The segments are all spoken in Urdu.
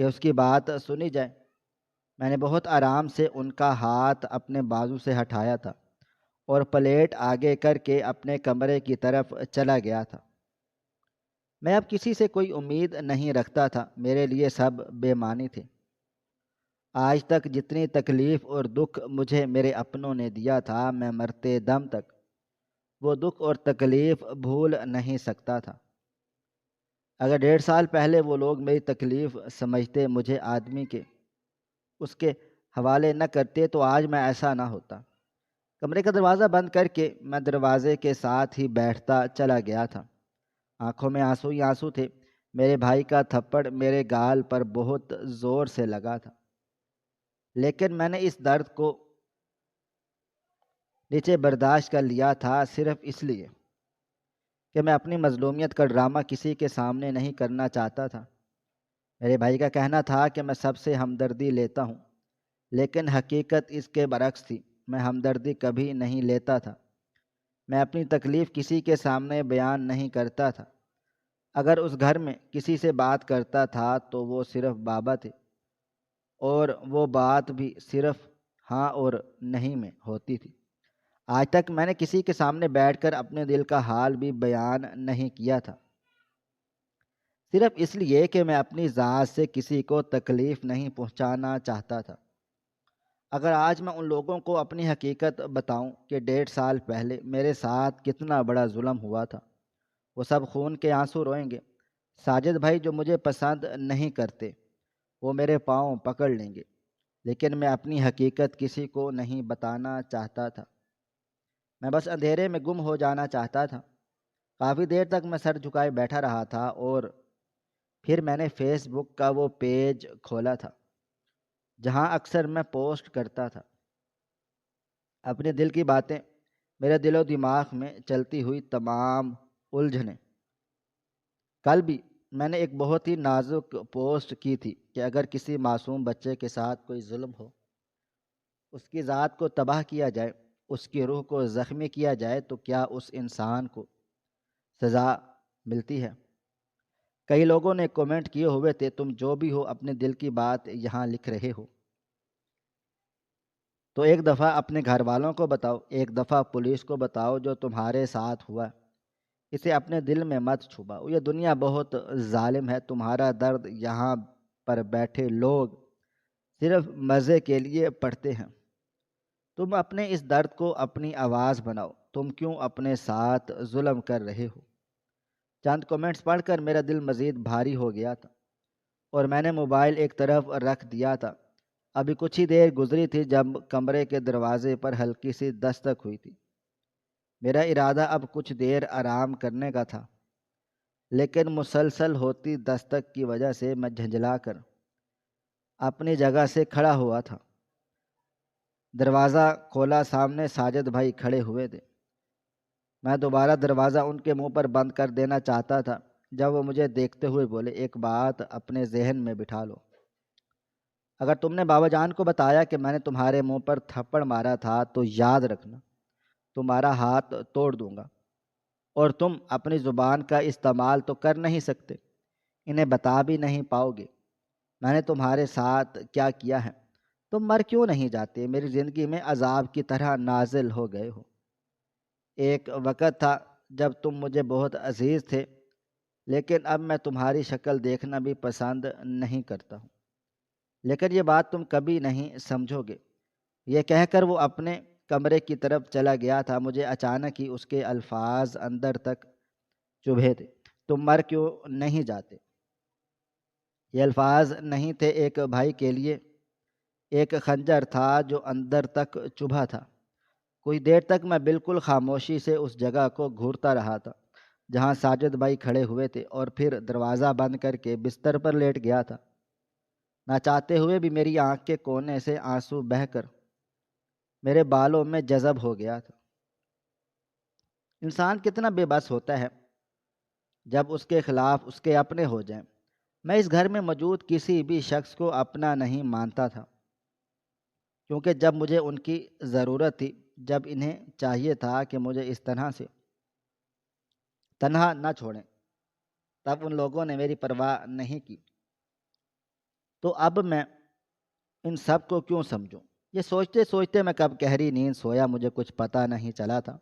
کہ اس کی بات سنی جائے۔ میں نے بہت آرام سے ان کا ہاتھ اپنے بازو سے ہٹایا تھا اور پلیٹ آگے کر کے اپنے کمرے کی طرف چلا گیا تھا۔ میں اب کسی سے کوئی امید نہیں رکھتا تھا، میرے لیے سب بے معنی تھے۔ آج تک جتنی تکلیف اور دکھ مجھے میرے اپنوں نے دیا تھا، میں مرتے دم تک وہ دکھ اور تکلیف بھول نہیں سکتا تھا۔ اگر 1.5 سال پہلے وہ لوگ میری تکلیف سمجھتے مجھے آدمی کے اس کے حوالے نہ کرتے تو آج میں ایسا نہ ہوتا۔ کمرے کا دروازہ بند کر کے میں دروازے کے ساتھ ہی بیٹھتا چلا گیا تھا۔ آنکھوں میں آنسو ہی آنسو تھے۔ میرے بھائی کا تھپڑ میرے گال پر بہت زور سے لگا تھا، لیکن میں نے اس درد کو نیچے برداشت کر لیا تھا، صرف اس لیے کہ میں اپنی مظلومیت کا ڈرامہ کسی کے سامنے نہیں کرنا چاہتا تھا۔ میرے بھائی کا کہنا تھا کہ میں سب سے ہمدردی لیتا ہوں، لیکن حقیقت اس کے برعکس تھی۔ میں ہمدردی کبھی نہیں لیتا تھا، میں اپنی تکلیف کسی کے سامنے بیان نہیں کرتا تھا۔ اگر اس گھر میں کسی سے بات کرتا تھا تو وہ صرف بابا تھے، اور وہ بات بھی صرف ہاں اور نہیں میں ہوتی تھی۔ آج تک میں نے کسی کے سامنے بیٹھ کر اپنے دل کا حال بھی بیان نہیں کیا تھا، صرف اس لیے کہ میں اپنی ذات سے کسی کو تکلیف نہیں پہنچانا چاہتا تھا۔ اگر آج میں ان لوگوں کو اپنی حقیقت بتاؤں کہ 1.5 سال پہلے میرے ساتھ کتنا بڑا ظلم ہوا تھا، وہ سب خون کے آنسو روئیں گے۔ ساجد بھائی جو مجھے پسند نہیں کرتے وہ میرے پاؤں پکڑ لیں گے، لیکن میں اپنی حقیقت کسی کو نہیں بتانا چاہتا تھا۔ میں بس اندھیرے میں گم ہو جانا چاہتا تھا۔ کافی دیر تک میں سر جھکائے بیٹھا رہا تھا، اور پھر میں نے فیس بک کا وہ پیج کھولا تھا جہاں اکثر میں پوسٹ کرتا تھا اپنے دل کی باتیں، میرے دل و دماغ میں چلتی ہوئی تمام الجھنیں۔ کل بھی میں نے ایک بہت ہی نازک پوسٹ کی تھی کہ اگر کسی معصوم بچے کے ساتھ کوئی ظلم ہو، اس کی ذات کو تباہ کیا جائے، اس کی روح کو زخمی کیا جائے، تو کیا اس انسان کو سزا ملتی ہے؟ کئی لوگوں نے کومنٹ کیے ہوئے تھے، تم جو بھی ہو اپنے دل کی بات یہاں لکھ رہے ہو تو ایک دفعہ اپنے گھر والوں کو بتاؤ، ایک دفعہ پولیس کو بتاؤ جو تمہارے ساتھ ہوا۔ اسے اپنے دل میں مت چھپاؤ، یہ دنیا بہت ظالم ہے۔ تمہارا درد یہاں پر بیٹھے لوگ صرف مزے کے لیے پڑھتے ہیں۔ تم اپنے اس درد کو اپنی آواز بناؤ، تم کیوں اپنے ساتھ ظلم کر رہے ہو؟ چند کومنٹس پڑھ کر میرا دل مزید بھاری ہو گیا تھا، اور میں نے موبائل ایک طرف رکھ دیا تھا۔ ابھی کچھ ہی دیر گزری تھی جب کمرے کے دروازے پر ہلکی سی دستک ہوئی تھی۔ میرا ارادہ اب کچھ دیر آرام کرنے کا تھا، لیکن مسلسل ہوتی دستک کی وجہ سے میں جھنجھلا کر اپنی جگہ سے کھڑا ہوا تھا۔ دروازہ کھولا، سامنے ساجد بھائی کھڑے ہوئے تھے۔ میں دوبارہ دروازہ ان کے منہ پر بند کر دینا چاہتا تھا جب وہ مجھے دیکھتے ہوئے بولے، ایک بات اپنے ذہن میں بٹھا لو، اگر تم نے بابا جان کو بتایا کہ میں نے تمہارے منہ پر تھپڑ مارا تھا تو یاد رکھنا تمہارا ہاتھ توڑ دوں گا، اور تم اپنی زبان کا استعمال تو کر نہیں سکتے، انہیں بتا بھی نہیں پاؤ گے میں نے تمہارے ساتھ کیا کیا ہے۔ تم مر کیوں نہیں جاتے، میری زندگی میں عذاب کی طرح نازل ہو گئے ہو۔ ایک وقت تھا جب تم مجھے بہت عزیز تھے، لیکن اب میں تمہاری شکل دیکھنا بھی پسند نہیں کرتا ہوں، لیکن یہ بات تم کبھی نہیں سمجھو گے۔ یہ کہہ کر وہ اپنے کمرے کی طرف چلا گیا تھا۔ مجھے اچانک ہی اس کے الفاظ اندر تک چبھے تھے، تم مر کیوں نہیں جاتے۔ یہ الفاظ نہیں تھے ایک بھائی کے لیے، ایک خنجر تھا جو اندر تک چبھا تھا۔ کچھ دیر تک میں بالکل خاموشی سے اس جگہ کو گھورتا رہا تھا جہاں ساجد بھائی کھڑے ہوئے تھے، اور پھر دروازہ بند کر کے بستر پر لیٹ گیا تھا۔ نہ چاہتے ہوئے بھی میری آنکھ کے کونے سے آنسو بہہ کر میرے بالوں میں جذب ہو گیا تھا۔ انسان کتنا بے بس ہوتا ہے جب اس کے خلاف اس کے اپنے ہو جائیں۔ میں اس گھر میں موجود کسی بھی شخص کو اپنا نہیں مانتا تھا، کیونکہ جب مجھے ان کی ضرورت تھی، جب انہیں چاہیے تھا کہ مجھے اس طرح سے تنہا نہ چھوڑیں، تب ان لوگوں نے میری پرواہ نہیں کی۔ تو اب میں ان سب کو کیوں سمجھوں؟ یہ سوچتے سوچتے میں کب گہری نیند سویا مجھے کچھ پتہ نہیں چلا تھا۔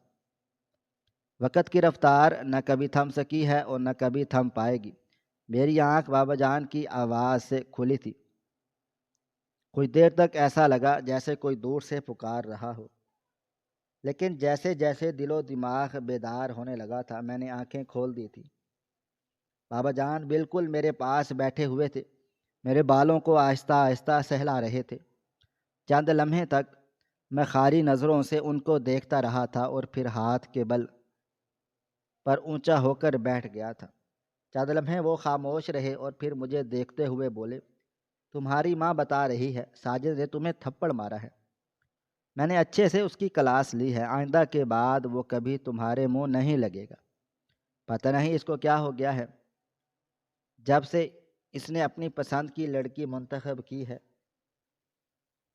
وقت کی رفتار نہ کبھی تھم سکی ہے اور نہ کبھی تھم پائے گی۔ میری آنکھ بابا جان کی آواز سے کھلی تھی۔ کچھ دیر تک ایسا لگا جیسے کوئی دور سے پکار رہا ہو، لیکن جیسے جیسے دل و دماغ بیدار ہونے لگا تھا میں نے آنکھیں کھول دی تھی۔ بابا جان بالکل میرے پاس بیٹھے ہوئے تھے، میرے بالوں کو آہستہ آہستہ سہلا رہے تھے۔ چند لمحے تک میں خالی نظروں سے ان کو دیکھتا رہا تھا اور پھر ہاتھ کے بل پر اونچا ہو کر بیٹھ گیا تھا۔ چند لمحے وہ خاموش رہے اور پھر مجھے دیکھتے ہوئے بولے، تمہاری ماں بتا رہی ہے ساجد نے تمہیں تھپڑ مارا ہے۔ میں نے اچھے سے اس کی کلاس لی ہے، آئندہ کے بعد وہ کبھی تمہارے منہ نہیں لگے گا۔ پتہ نہیں اس کو کیا ہو گیا ہے، جب سے اس نے اپنی پسند کی لڑکی منتخب کی ہے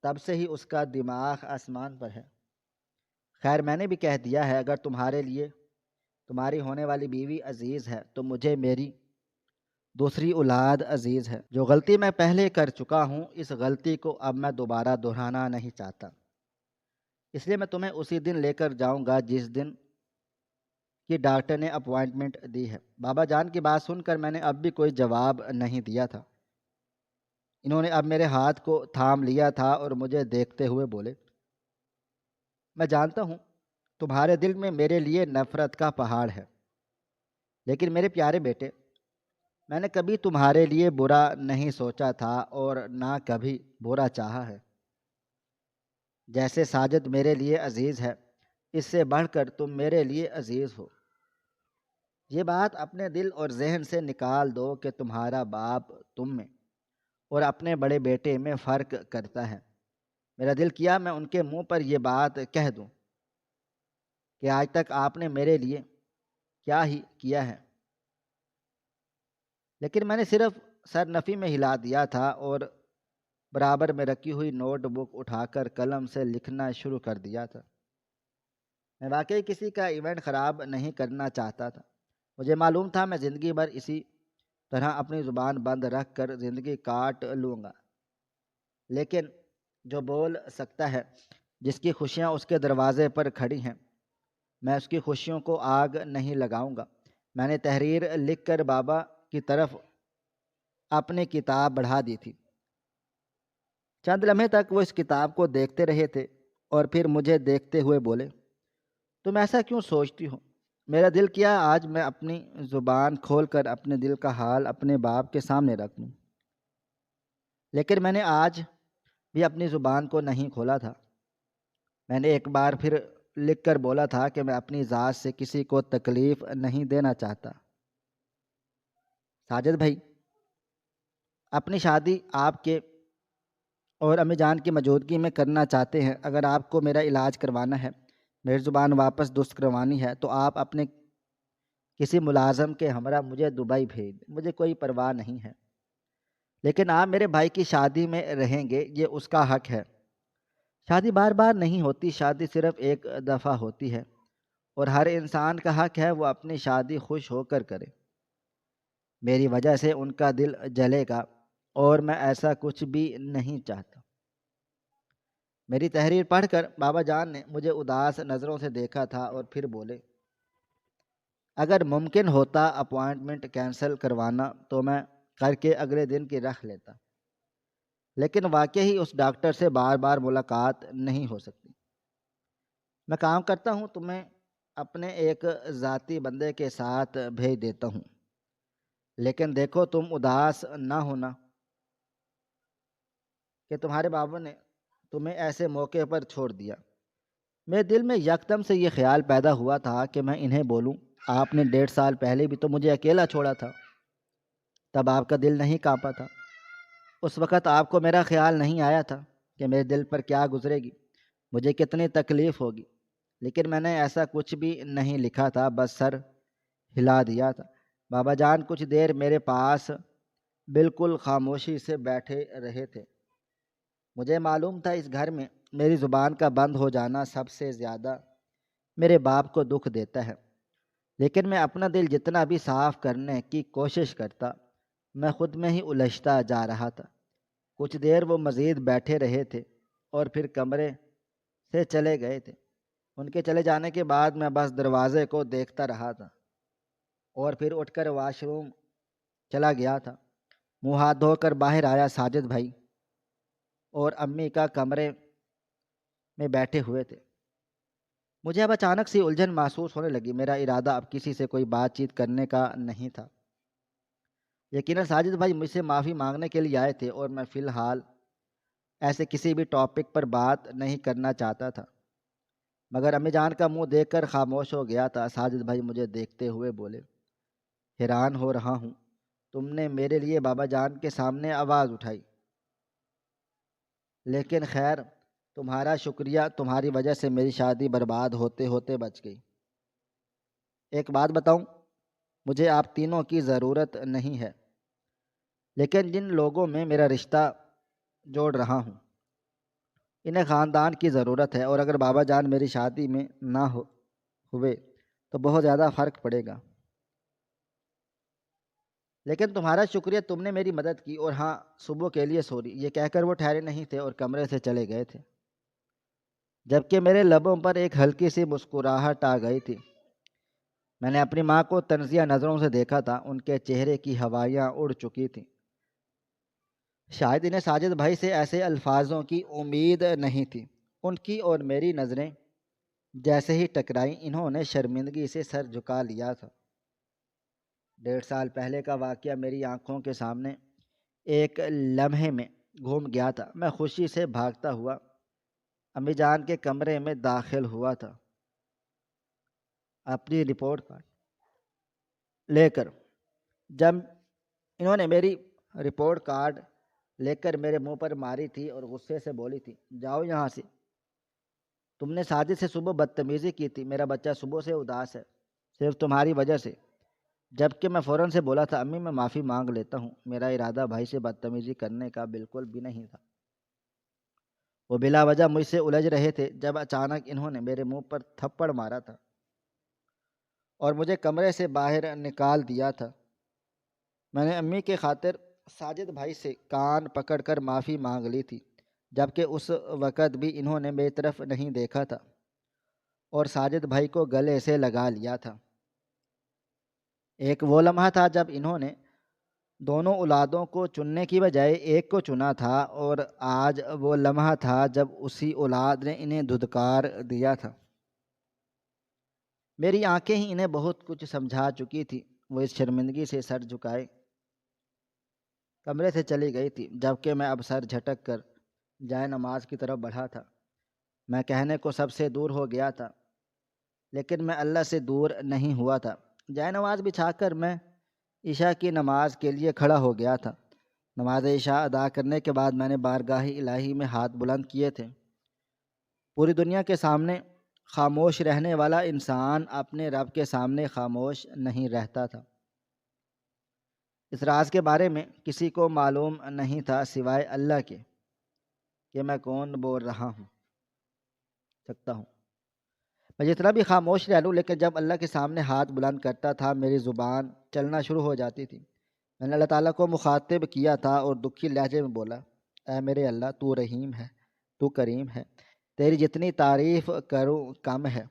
تب سے ہی اس کا دماغ آسمان پر ہے۔ خیر میں نے بھی کہہ دیا ہے، اگر تمہارے لیے تمہاری ہونے والی بیوی عزیز ہے تو مجھے میری دوسری اولاد عزیز ہے۔ جو غلطی میں پہلے کر چکا ہوں اس غلطی کو اب میں دوبارہ دہرانا نہیں چاہتا، اس لیے میں تمہیں اسی دن لے کر جاؤں گا جس دن کی ڈاکٹر نے اپوائنٹمنٹ دی ہے۔ بابا جان کی بات سن کر میں نے اب بھی کوئی جواب نہیں دیا تھا۔ انہوں نے اب میرے ہاتھ کو تھام لیا تھا اور مجھے دیکھتے ہوئے بولے، میں جانتا ہوں تمہارے دل میں میرے لیے نفرت کا پہاڑ ہے، لیکن میرے پیارے بیٹے میں نے کبھی تمہارے لیے برا نہیں سوچا تھا اور نہ کبھی برا چاہا ہے۔ جیسے ساجد میرے لیے عزیز ہے اس سے بڑھ کر تم میرے لیے عزیز ہو۔ یہ بات اپنے دل اور ذہن سے نکال دو کہ تمہارا باپ تم میں اور اپنے بڑے بیٹے میں فرق کرتا ہے۔ میرا دل کیا میں ان کے منہ پر یہ بات کہہ دوں کہ آج تک آپ نے میرے لیے کیا ہی کیا ہے، لیکن میں نے صرف سر نفی میں ہلا دیا تھا اور برابر میں رکھی ہوئی نوٹ بک اٹھا کر قلم سے لکھنا شروع کر دیا تھا۔ میں واقعی کسی کا ایونٹ خراب نہیں کرنا چاہتا تھا۔ مجھے معلوم تھا میں زندگی بھر اسی طرح اپنی زبان بند رکھ کر زندگی کاٹ لوں گا، لیکن جو بول سکتا ہے، جس کی خوشیاں اس کے دروازے پر کھڑی ہیں، میں اس کی خوشیوں کو آگ نہیں لگاؤں گا۔ میں نے تحریر لکھ کر بابا کی طرف اپنی کتاب بڑھا دی تھی۔ چند لمحے تک وہ اس کتاب کو دیکھتے رہے تھے اور پھر مجھے دیکھتے ہوئے بولے، تم ایسا کیوں سوچتی ہو؟ میرا دل کیا آج میں اپنی زبان کھول کر اپنے دل کا حال اپنے باپ کے سامنے رکھ دوں، لیکن میں نے آج بھی اپنی زبان کو نہیں کھولا تھا۔ میں نے ایک بار پھر لکھ کر بولا تھا کہ میں اپنی ذات سے کسی کو تکلیف نہیں دینا چاہتا۔ ساجد بھائی، اپنی شادی آپ کے اور امی جان کی موجودگی میں کرنا چاہتے ہیں۔ اگر آپ کو میرا علاج کروانا ہے، میری زبان واپس درست کروانی ہے تو آپ اپنے کسی ملازم کے ہمراہ مجھے دبئی بھیج دیں، مجھے کوئی پرواہ نہیں ہے، لیکن آپ میرے بھائی کی شادی میں رہیں گے، یہ اس کا حق ہے۔ شادی بار بار نہیں ہوتی، شادی صرف ایک دفعہ ہوتی ہے اور ہر انسان کا حق ہے وہ اپنی شادی خوش ہو کر کرے۔ میری وجہ سے ان کا دل جلے گا اور میں ایسا کچھ بھی نہیں چاہتا۔ میری تحریر پڑھ کر بابا جان نے مجھے اداس نظروں سے دیکھا تھا اور پھر بولے، اگر ممکن ہوتا اپوائنٹمنٹ کینسل کروانا تو میں کر کے اگلے دن کی رکھ لیتا، لیکن واقعی اس ڈاکٹر سے بار بار ملاقات نہیں ہو سکتی۔ میں کام کرتا ہوں، تمہیں اپنے ایک ذاتی بندے کے ساتھ بھیج دیتا ہوں، لیکن دیکھو تم اداس نہ ہونا کہ تمہارے بابا نے تمہیں ایسے موقع پر چھوڑ دیا۔ میرے دل میں یکدم سے یہ خیال پیدا ہوا تھا کہ میں انہیں بولوں، آپ نے 1.5 سال پہلے بھی تو مجھے اکیلا چھوڑا تھا، تب آپ کا دل نہیں کانپا تھا؟ اس وقت آپ کو میرا خیال نہیں آیا تھا کہ میرے دل پر کیا گزرے گی، مجھے کتنی تکلیف ہوگی؟ لیکن میں نے ایسا کچھ بھی نہیں لکھا تھا، بس سر ہلا دیا تھا۔ بابا جان کچھ دیر میرے پاس بالکل خاموشی سے بیٹھے رہے تھے۔ مجھے معلوم تھا اس گھر میں میری زبان کا بند ہو جانا سب سے زیادہ میرے باپ کو دکھ دیتا ہے، لیکن میں اپنا دل جتنا بھی صاف کرنے کی کوشش کرتا میں خود میں ہی الجھتا جا رہا تھا۔ کچھ دیر وہ مزید بیٹھے رہے تھے اور پھر کمرے سے چلے گئے تھے۔ ان کے چلے جانے کے بعد میں بس دروازے کو دیکھتا رہا تھا اور پھر اٹھ کر واش روم چلا گیا تھا۔ منہ ہاتھ دھو کر باہر آیا ساجد بھائی اور امی کا کمرے میں بیٹھے ہوئے تھے۔ مجھے اب اچانک سی الجھن محسوس ہونے لگی۔ میرا ارادہ اب کسی سے کوئی بات چیت کرنے کا نہیں تھا۔ یقیناً ساجد بھائی مجھ سے معافی مانگنے کے لیے آئے تھے اور میں فی الحال ایسے کسی بھی ٹاپک پر بات نہیں کرنا چاہتا تھا، مگر امی جان کا منہ دیکھ کر خاموش ہو گیا تھا۔ ساجد بھائی مجھے دیکھتے ہوئے بولے، حیران ہو رہا ہوں تم نے میرے لیے بابا جان کے سامنے آواز اٹھائی، لیکن خیر تمہارا شکریہ، تمہاری وجہ سے میری شادی برباد ہوتے ہوتے بچ گئی۔ ایک بات بتاؤں، مجھے آپ تینوں کی ضرورت نہیں ہے، لیکن جن لوگوں میں میرا رشتہ جوڑ رہا ہوں انہیں خاندان کی ضرورت ہے، اور اگر بابا جان میری شادی میں نہ ہوئے تو بہت زیادہ فرق پڑے گا۔ لیکن تمہارا شکریہ، تم نے میری مدد کی، اور ہاں صبح کے لیے سوری۔ یہ کہہ کر وہ ٹھہرے نہیں تھے اور کمرے سے چلے گئے تھے، جبکہ میرے لبوں پر ایک ہلکی سی مسکراہٹ آ گئی تھی۔ میں نے اپنی ماں کو طنزیہ نظروں سے دیکھا تھا، ان کے چہرے کی ہوائیاں اڑ چکی تھیں۔ شاید انہیں ساجد بھائی سے ایسے الفاظوں کی امید نہیں تھی۔ ان کی اور میری نظریں جیسے ہی ٹکرائیں انہوں نے شرمندگی سے سر جھکا لیا تھا۔ 1.5 سال پہلے کا واقعہ میری آنکھوں کے سامنے ایک لمحے میں گھوم گیا تھا۔ میں خوشی سے بھاگتا ہوا امی جان کے کمرے میں داخل ہوا تھا، اپنی رپورٹ کارڈ لے کر۔ جب انہوں نے میری رپورٹ کارڈ لے کر میرے منہ پر ماری تھی اور غصے سے بولی تھی، جاؤ یہاں سے، تم نے ساجد سے صبح بدتمیزی کی تھی، میرا بچہ صبح سے اداس ہے صرف تمہاری وجہ سے۔ جبکہ میں فوراً سے بولا تھا، امی میں معافی مانگ لیتا ہوں، میرا ارادہ بھائی سے بدتمیزی کرنے کا بالکل بھی نہیں تھا۔ وہ بلا وجہ مجھ سے الجھ رہے تھے جب اچانک انہوں نے میرے منہ پر تھپڑ مارا تھا اور مجھے کمرے سے باہر نکال دیا تھا۔ میں نے امی کے خاطر ساجد بھائی سے کان پکڑ کر معافی مانگ لی تھی، جبکہ اس وقت بھی انہوں نے میری طرف نہیں دیکھا تھا اور ساجد بھائی کو گلے سے لگا لیا تھا۔ ایک وہ لمحہ تھا جب انہوں نے دونوں اولادوں کو چننے کی بجائے ایک کو چنا تھا، اور آج وہ لمحہ تھا جب اسی اولاد نے انہیں دھتکار دیا تھا۔ میری آنکھیں ہی انہیں بہت کچھ سمجھا چکی تھی۔ وہ اس شرمندگی سے سر جھکائے کمرے سے چلی گئی تھی، جبکہ میں اب سر جھٹک کر جائے نماز کی طرف بڑھا تھا۔ میں کہنے کو سب سے دور ہو گیا تھا، لیکن میں اللہ سے دور نہیں ہوا تھا۔ جائے نماز بچھا کر میں عشاء کی نماز کے لیے کھڑا ہو گیا تھا۔ نماز عشاء ادا کرنے کے بعد میں نے بارگاہ الہی میں ہاتھ بلند کیے تھے۔ پوری دنیا کے سامنے خاموش رہنے والا انسان اپنے رب کے سامنے خاموش نہیں رہتا تھا۔ اس راز کے بارے میں کسی کو معلوم نہیں تھا سوائے اللہ کے کہ میں کون بول رہا سکتا ہوں۔ میں جتنا بھی خاموش رہ لوں، لیکن جب اللہ کے سامنے ہاتھ بلند کرتا تھا میری زبان چلنا شروع ہو جاتی تھی۔ میں نے اللہ تعالیٰ کو مخاطب کیا تھا اور دکھی لہجے میں بولا، اے میرے اللہ، تو رحیم ہے، تو کریم ہے، تیری جتنی تعریف کروں کم ہے۔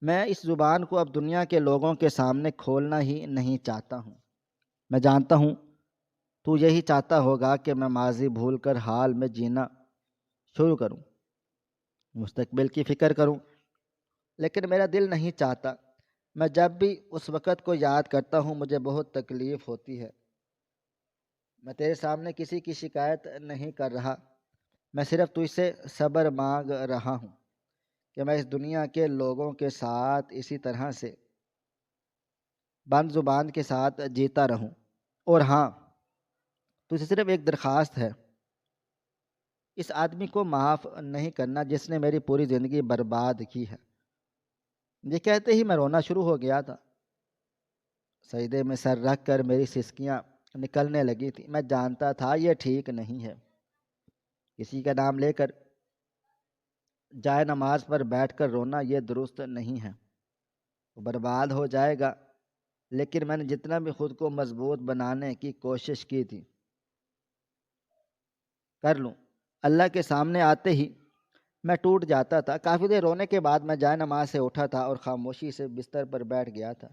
میں اس زبان کو اب دنیا کے لوگوں کے سامنے کھولنا ہی نہیں چاہتا ہوں۔ میں جانتا ہوں تو یہی چاہتا ہوگا کہ میں ماضی بھول کر حال میں جینا شروع کروں، مستقبل کی فکر کروں، لیکن میرا دل نہیں چاہتا۔ میں جب بھی اس وقت کو یاد کرتا ہوں مجھے بہت تکلیف ہوتی ہے۔ میں تیرے سامنے کسی کی شکایت نہیں کر رہا، میں صرف تجھ سے صبر مانگ رہا ہوں کہ میں اس دنیا کے لوگوں کے ساتھ اسی طرح سے بند زبان کے ساتھ جیتا رہوں۔ اور ہاں، تجھ سے صرف ایک درخواست ہے، اس آدمی کو معاف نہیں کرنا جس نے میری پوری زندگی برباد کی ہے۔ یہ کہتے ہی میں رونا شروع ہو گیا تھا۔ سجدے میں سر رکھ کر میری سسکیاں نکلنے لگی تھی۔ میں جانتا تھا یہ ٹھیک نہیں ہے، کسی کا نام لے کر جائے نماز پر بیٹھ کر رونا یہ درست نہیں ہے، وہ برباد ہو جائے گا۔ لیکن میں نے جتنا بھی خود کو مضبوط بنانے کی کوشش کی تھی کر لوں۔ اللہ کے سامنے آتے ہی میں ٹوٹ جاتا تھا۔ کافی دیر رونے کے بعد میں جائے نماز سے اٹھا تھا اور خاموشی سے بستر پر بیٹھ گیا تھا۔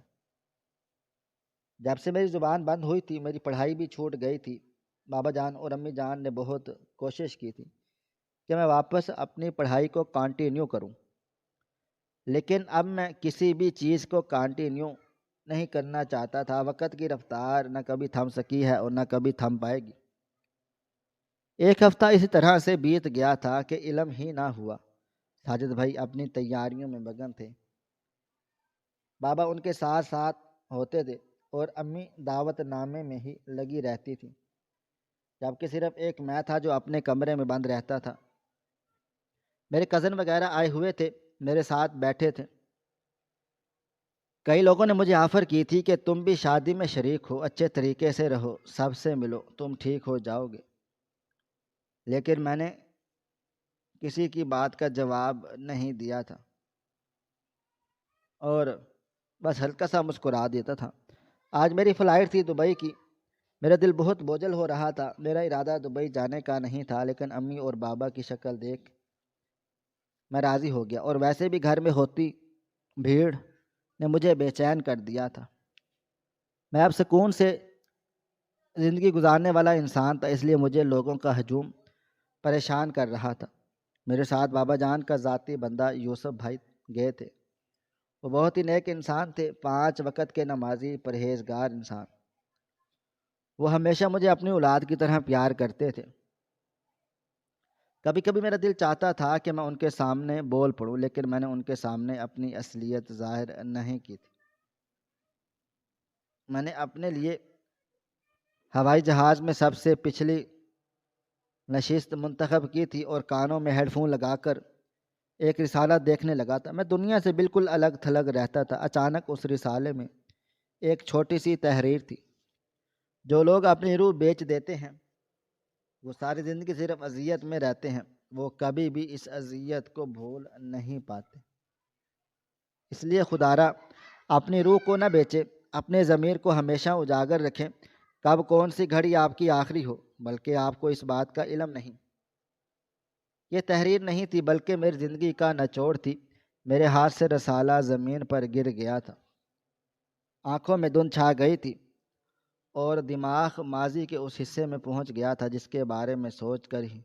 جب سے میری زبان بند ہوئی تھی میری پڑھائی بھی چھوٹ گئی تھی۔ بابا جان اور امی جان نے بہت کوشش کی تھی کہ میں واپس اپنی پڑھائی کو کنٹینیو کروں، لیکن اب میں کسی بھی چیز کو کنٹینیو نہیں کرنا چاہتا تھا۔ وقت کی رفتار نہ کبھی تھم سکی ہے اور نہ کبھی تھم پائے گی۔ ایک ہفتہ اسی طرح سے بیت گیا تھا کہ علم ہی نہ ہوا۔ ساجد بھائی اپنی تیاریوں میں مگن تھے، بابا ان کے ساتھ ساتھ ہوتے تھے اور امی دعوت نامے میں ہی لگی رہتی تھی، جبکہ صرف ایک میں تھا جو اپنے کمرے میں بند رہتا تھا۔ میرے کزن وغیرہ آئے ہوئے تھے، میرے ساتھ بیٹھے تھے۔ کئی لوگوں نے مجھے آفر کی تھی کہ تم بھی شادی میں شریک ہو، اچھے طریقے سے رہو، سب سے ملو، تم ٹھیک ہو جاؤ گے۔ لیکن میں نے کسی کی بات کا جواب نہیں دیا تھا اور بس ہلکا سا مسکرا دیتا تھا۔ آج میری فلائٹ تھی دبئی کی۔ میرا دل بہت بوجھل ہو رہا تھا۔ میرا ارادہ دبئی جانے کا نہیں تھا، لیکن امی اور بابا کی شکل دیکھ میں راضی ہو گیا، اور ویسے بھی گھر میں ہوتی بھیڑ نے مجھے بے چین کر دیا تھا۔ میں اب سکون سے زندگی گزارنے والا انسان تھا، اس لیے مجھے لوگوں کا ہجوم پریشان کر رہا تھا۔ میرے ساتھ بابا جان کا ذاتی بندہ یوسف بھائی گئے تھے۔ وہ بہت ہی نیک انسان تھے، 5 وقت کے نمازی، پرہیزگار انسان۔ وہ ہمیشہ مجھے اپنی اولاد کی طرح پیار کرتے تھے۔ کبھی کبھی میرا دل چاہتا تھا کہ میں ان کے سامنے بول پڑوں، لیکن میں نے ان کے سامنے اپنی اصلیت ظاہر نہیں کی تھی۔ میں نے اپنے لیے ہوائی جہاز میں سب سے پچھلی نشست منتخب کی تھی اور کانوں میں ہیڈ فون لگا کر ایک رسالہ دیکھنے لگا تھا۔ میں دنیا سے بالکل الگ تھلگ رہتا تھا۔ اچانک اس رسالے میں ایک چھوٹی سی تحریر تھی: جو لوگ اپنی روح بیچ دیتے ہیں وہ ساری زندگی صرف اذیت میں رہتے ہیں، وہ کبھی بھی اس اذیت کو بھول نہیں پاتے۔ اس لیے خدارا اپنی روح کو نہ بیچے، اپنے ضمیر کو ہمیشہ اجاگر رکھیں۔ کب کون سی گھڑی آپ کی آخری ہو، بلکہ آپ کو اس بات کا علم نہیں۔ یہ تحریر نہیں تھی بلکہ میری زندگی کا نچوڑ تھی۔ میرے ہاتھ سے رسالہ زمین پر گر گیا تھا، آنکھوں میں دھند چھا گئی تھی اور دماغ ماضی کے اس حصے میں پہنچ گیا تھا جس کے بارے میں سوچ کر ہی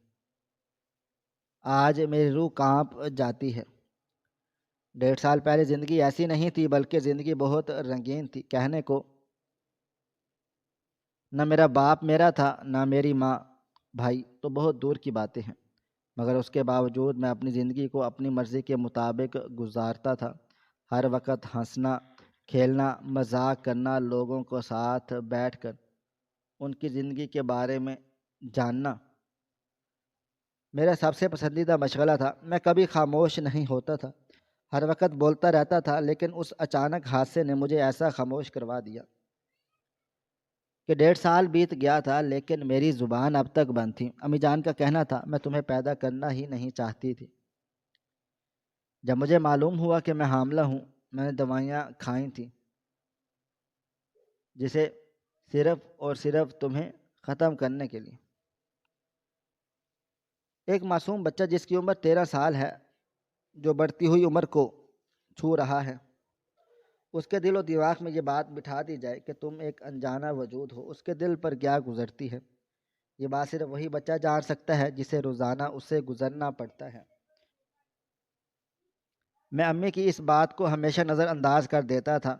آج میری روح کانپ جاتی ہے۔ 1.5 سال پہلے زندگی ایسی نہیں تھی، بلکہ زندگی بہت رنگین تھی۔ کہنے کو نہ میرا باپ میرا تھا، نہ میری ماں، بھائی تو بہت دور کی باتیں ہیں، مگر اس کے باوجود میں اپنی زندگی کو اپنی مرضی کے مطابق گزارتا تھا۔ ہر وقت ہنسنا، کھیلنا، مذاق کرنا، لوگوں کو ساتھ بیٹھ کر ان کی زندگی کے بارے میں جاننا میرا سب سے پسندیدہ مشغلہ تھا۔ میں کبھی خاموش نہیں ہوتا تھا، ہر وقت بولتا رہتا تھا، لیکن اس اچانک حادثے نے مجھے ایسا خاموش کروا دیا کہ 1.5 سال بیت گیا تھا لیکن میری زبان اب تک بند تھی۔ امی جان کا کہنا تھا میں تمہیں پیدا کرنا ہی نہیں چاہتی تھی۔ جب مجھے معلوم ہوا کہ میں حاملہ ہوں، میں نے دوائیاں کھائیں تھیں جسے صرف اور صرف تمہیں ختم کرنے کے لیے۔ ایک معصوم بچہ جس کی عمر 13 سال ہے، جو بڑھتی ہوئی عمر کو چھو رہا ہے، اس کے دل و دماغ میں یہ بات بٹھا دی جائے کہ تم ایک انجانا وجود ہو، اس کے دل پر کیا گزرتی ہے، یہ بات صرف وہی بچہ جان سکتا ہے جسے روزانہ اس سے گزرنا پڑتا ہے۔ میں امی کی اس بات کو ہمیشہ نظر انداز کر دیتا تھا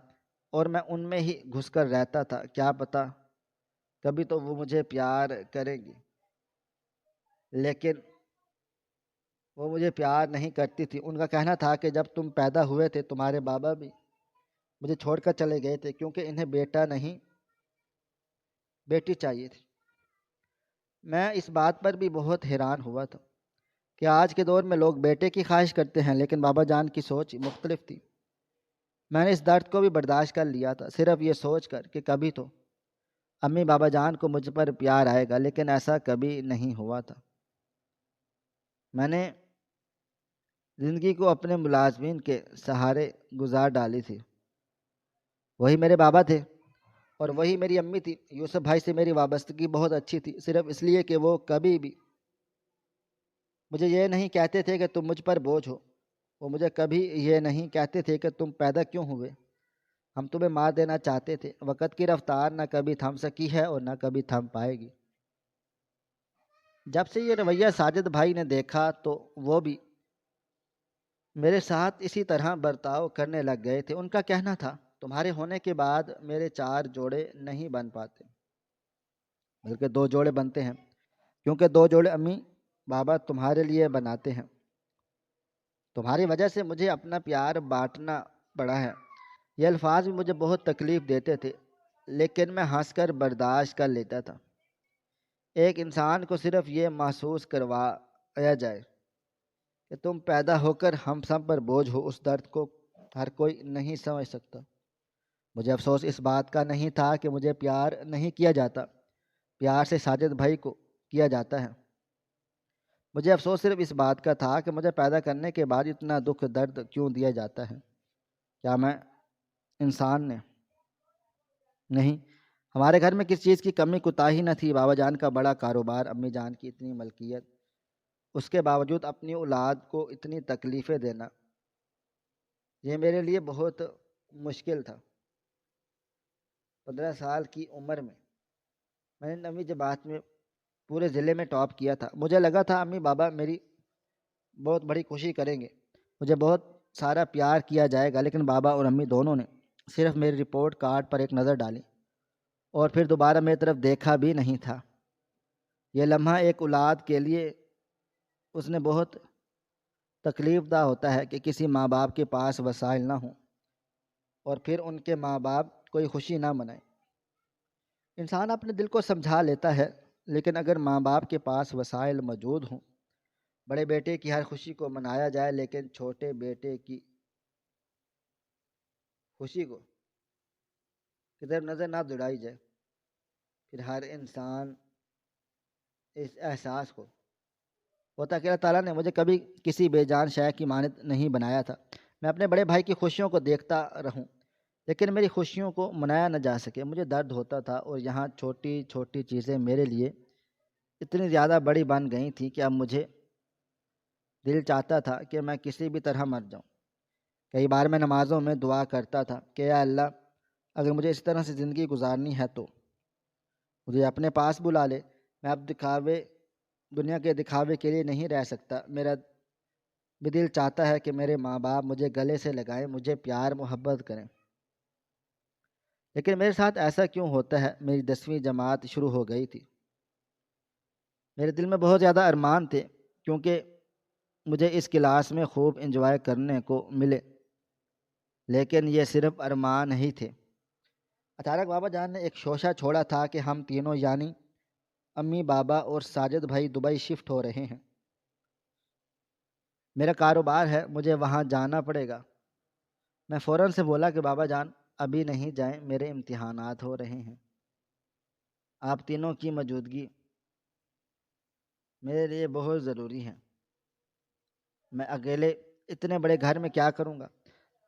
اور میں ان میں ہی گھس کر رہتا تھا۔ کیا پتہ کبھی تو وہ مجھے پیار کرے گی، لیکن وہ مجھے پیار نہیں کرتی تھی۔ ان کا کہنا تھا کہ جب تم پیدا ہوئے تھے تمہارے بابا بھی مجھے چھوڑ کر چلے گئے تھے، کیونکہ انہیں بیٹا نہیں بیٹی چاہیے تھی۔ میں اس بات پر بھی بہت حیران ہوا تھا کہ آج کے دور میں لوگ بیٹے کی خواہش کرتے ہیں، لیکن بابا جان کی سوچ مختلف تھی۔ میں نے اس درد کو بھی برداشت کر لیا تھا، صرف یہ سوچ کر کہ کبھی تو امی بابا جان کو مجھ پر پیار آئے گا، لیکن ایسا کبھی نہیں ہوا تھا۔ میں نے زندگی کو اپنے ملازمین کے سہارے گزار ڈالی تھی۔ وہی میرے بابا تھے اور وہی میری امی تھی۔ یوسف بھائی سے میری وابستگی بہت اچھی تھی، صرف اس لیے کہ وہ کبھی بھی مجھے یہ نہیں کہتے تھے کہ تم مجھ پر بوجھ ہو، وہ مجھے کبھی یہ نہیں کہتے تھے کہ تم پیدا کیوں ہوئے، ہم تمہیں مار دینا چاہتے تھے۔ وقت کی رفتار نہ کبھی تھم سکی ہے اور نہ کبھی تھم پائے گی۔ جب سے یہ رویہ ساجد بھائی نے دیکھا تو وہ بھی میرے ساتھ اسی طرح برتاؤ کرنے لگ گئے تھے۔ ان کا کہنا تھا تمہارے ہونے کے بعد میرے 4 جوڑے نہیں بن پاتے، بلکہ 2 جوڑے بنتے ہیں، کیونکہ 2 جوڑے امی بابا تمہارے لیے بناتے ہیں۔ تمہاری وجہ سے مجھے اپنا پیار بانٹنا پڑا ہے۔ یہ الفاظ بھی مجھے بہت تکلیف دیتے تھے، لیکن میں ہنس کر برداشت کر لیتا تھا۔ ایک انسان کو صرف یہ محسوس کروایا جائے کہ تم پیدا ہو کر ہم سب پر بوجھ ہو، اس درد کو ہر کوئی نہیں سمجھ سکتا۔ مجھے افسوس اس بات کا نہیں تھا کہ مجھے پیار نہیں کیا جاتا، پیار سے ساجد بھائی کو کیا جاتا ہے۔ مجھے افسوس صرف اس بات کا تھا کہ مجھے پیدا کرنے کے بعد اتنا دکھ درد کیوں دیا جاتا ہے۔ کیا میں انسان نے نہیں؟ ہمارے گھر میں کس چیز کی کمی کوتاہی نہ تھی۔ بابا جان کا بڑا کاروبار، امی جان کی اتنی ملکیت، اس کے باوجود اپنی اولاد کو اتنی تکلیفیں دینا، یہ میرے لیے بہت مشکل تھا۔ 15 سال کی عمر میں نے 9ویں جماعت میں پورے ضلع میں ٹاپ کیا تھا۔ مجھے لگا تھا امی بابا میری بہت بڑی خوشی کریں گے، مجھے بہت سارا پیار کیا جائے گا، لیکن بابا اور امی دونوں نے صرف میری رپورٹ کارڈ پر ایک نظر ڈالی اور پھر دوبارہ میری طرف دیکھا بھی نہیں تھا۔ یہ لمحہ ایک اولاد کے لیے اس نے بہت تکلیف دہ ہوتا ہے کہ کسی ماں باپ کے پاس وسائل نہ ہوں اور پھر ان کے ماں باپ کوئی خوشی نہ منائیں۔ انسان اپنے دل کو سمجھا لیتا ہے، لیکن اگر ماں باپ کے پاس وسائل موجود ہوں، بڑے بیٹے کی ہر خوشی کو منایا جائے لیکن چھوٹے بیٹے کی خوشی کو کدھر نظر نہ دوڑائی جائے، پھر ہر انسان اس احساس کو ہوتا کہ اللہ تعالیٰ نے مجھے کبھی کسی بے جان شے کی مانند نہیں بنایا تھا۔ میں اپنے بڑے بھائی کی خوشیوں کو دیکھتا رہوں لیکن میری خوشیوں کو منایا نہ جا سکے۔ مجھے درد ہوتا تھا اور یہاں چھوٹی چھوٹی چیزیں میرے لیے اتنی زیادہ بڑی بن گئی تھیں کہ اب مجھے دل چاہتا تھا کہ میں کسی بھی طرح مر جاؤں۔ کئی بار میں نمازوں میں دعا کرتا تھا کہ یا اللہ، اگر مجھے اس طرح سے زندگی گزارنی ہے تو مجھے اپنے پاس بلا لے۔ میں اب دنیا کے دکھاوے کے لیے نہیں رہ سکتا۔ میرا بھی دل چاہتا ہے کہ میرے ماں باپ مجھے گلے سے لگائیں، مجھے پیار محبت کریں، لیکن میرے ساتھ ایسا کیوں ہوتا ہے؟ میری 10ویں جماعت شروع ہو گئی تھی۔ میرے دل میں بہت زیادہ ارمان تھے کیونکہ مجھے اس کلاس میں خوب انجوائے کرنے کو ملے، لیکن یہ صرف ارمان ہی تھے۔ اچانک بابا جان نے ایک شوشہ چھوڑا تھا کہ ہم تینوں یعنی امی بابا اور ساجد بھائی دبئی شفٹ ہو رہے ہیں۔ میرا کاروبار ہے، مجھے وہاں جانا پڑے گا۔ میں فوراً سے بولا کہ بابا جان ابھی نہیں جائیں، میرے امتحانات ہو رہے ہیں، آپ تینوں کی موجودگی میرے لیے بہت ضروری ہے۔ میں اکیلے اتنے بڑے گھر میں کیا کروں گا؟